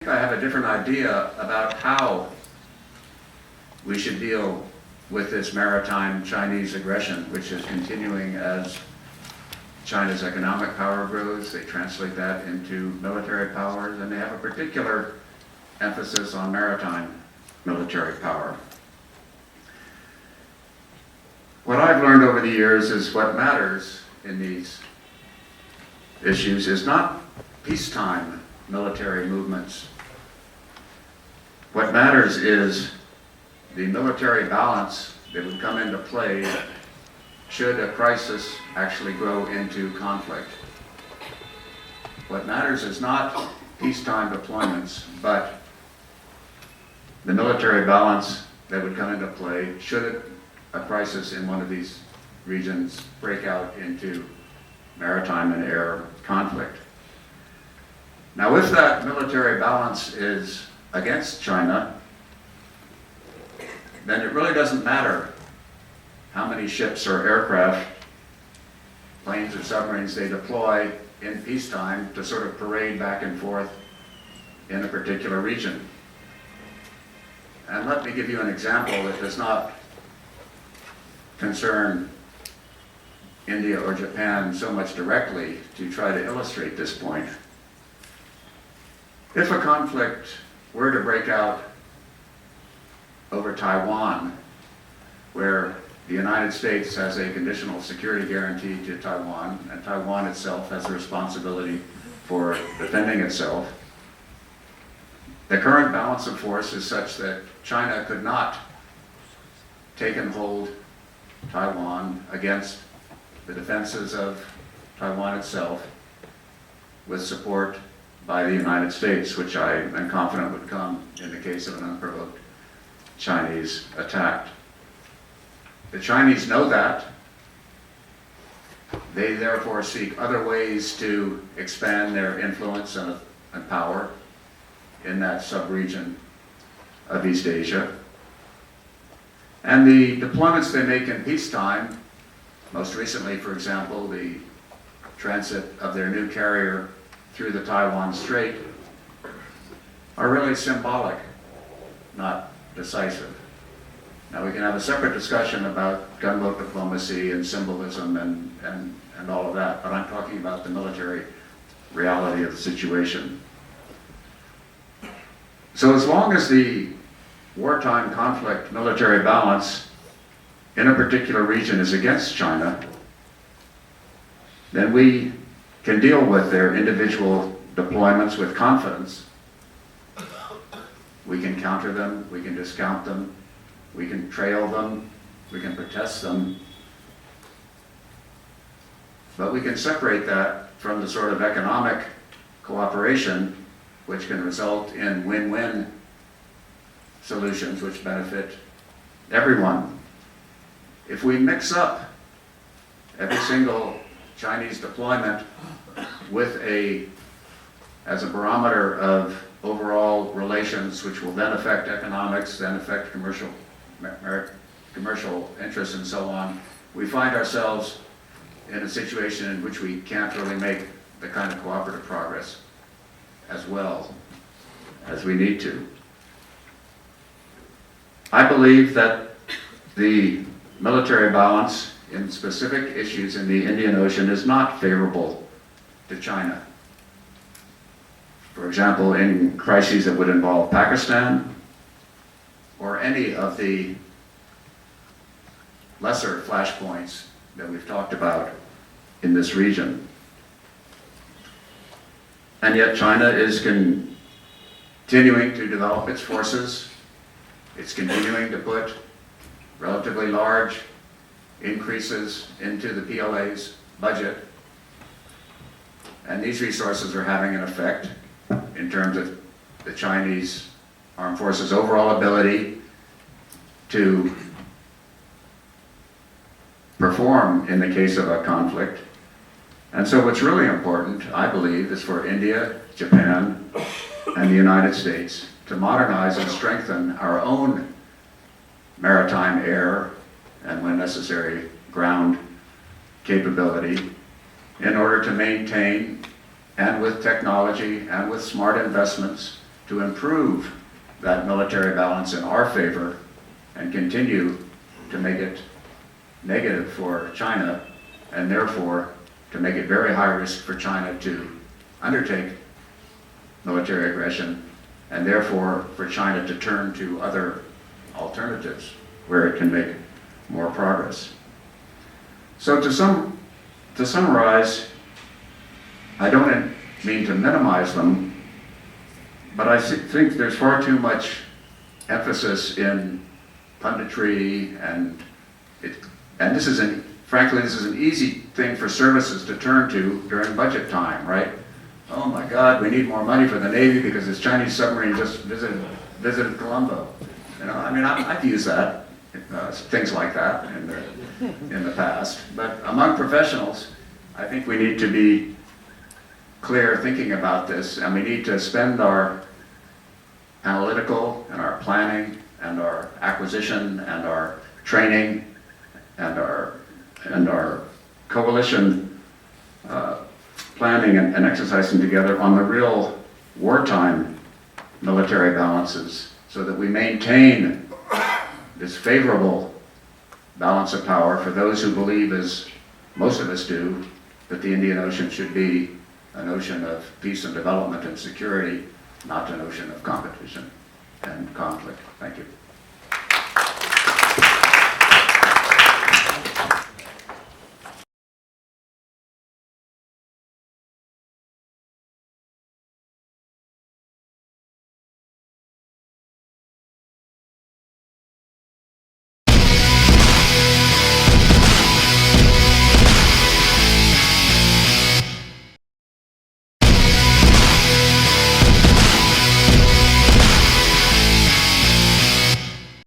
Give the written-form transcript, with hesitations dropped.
I have a different idea about how we should deal with this maritime Chinese aggression, which is continuing as China's economic power grows. They translate that into military powers, and they have a particular emphasis on maritime military power. What I've learned over the years is what matters in these issues is not peacetime military movements. What matters is the military balance that would come into play should a crisis actually grow into conflict. What matters is not peacetime deployments, but the military balance that would come into play should a crisis in one of these regions break out into maritime and air conflict. Now, if that military balance is against China, then it really doesn't matter how many ships or aircraft, planes or submarines they deploy in peacetime to sort of parade back and forth in a particular region. And let me give you an example that does not concern India or Japan so much directly to try to illustrate this point. If a conflict were to break out over Taiwan, where the United States has a conditional security guarantee to Taiwan, and Taiwan itself has a responsibility for defending itself, the current balance of force is such that China could not take and hold Taiwan against the defenses of Taiwan itself with support by the United States, which I am confident would come in the case of an unprovoked Chinese attack. The Chinese know that. They therefore seek other ways to expand their influence and power in that sub-region of East Asia. And the deployments they make in peacetime, most recently, for example, the transit of their new carrier through the Taiwan Strait, are really symbolic, not decisive. Now, we can have a separate discussion about gunboat diplomacy and symbolism and all of that, but I'm talking about the military reality of the situation. So as long as the wartime conflict military balance in a particular region is against China, then we can deal with their individual deployments with confidence. We can counter them, we can discount them, we can trail them, we can protest them, but we can separate that from the sort of economic cooperation which can result in win-win solutions which benefit everyone. If we mix up every single Chinese deployment with as a barometer of overall relations, which will then affect economics, then affect commercial interests and so on, we find ourselves in a situation in which we can't really make the kind of cooperative progress as well as we need to. I believe that the military balance in specific issues in the Indian Ocean is not favorable to China. For example, in crises that would involve Pakistan or any of the lesser flashpoints that we've talked about in this region. And yet China is continuing to develop its forces. It's continuing to put relatively large increases into the PLA's budget. And these resources are having an effect in terms of the Chinese armed forces' overall ability to perform in the case of a conflict. And so what's really important, I believe, is for India, Japan, and the United States to modernize and strengthen our own maritime, air, and when necessary, ground capability in order to maintain, and with technology and with smart investments, to improve that military balance in our favor and continue to make it negative for China, and therefore to make it very high risk for China to undertake military aggression, and therefore for China to turn to other alternatives where it can make more progress. So to summarize, I don't mean to minimize them, but I think there's far too much emphasis in punditry, and this is frankly, this is an easy thing for services to turn to during budget time, right? Oh my God, we need more money for the Navy because this Chinese submarine just visited Colombo. You know, I mean, I've used that, things like that in the past. But among professionals, I think we need to be clear thinking about this, and we need to spend our analytical and our planning and our acquisition and our training and our coalition planning and exercising together on the real wartime military balances, so that we maintain this favorable balance of power for those who believe, as most of us do, that the Indian Ocean should be an ocean of peace and development and security, not an ocean of competition and conflict. Thank you.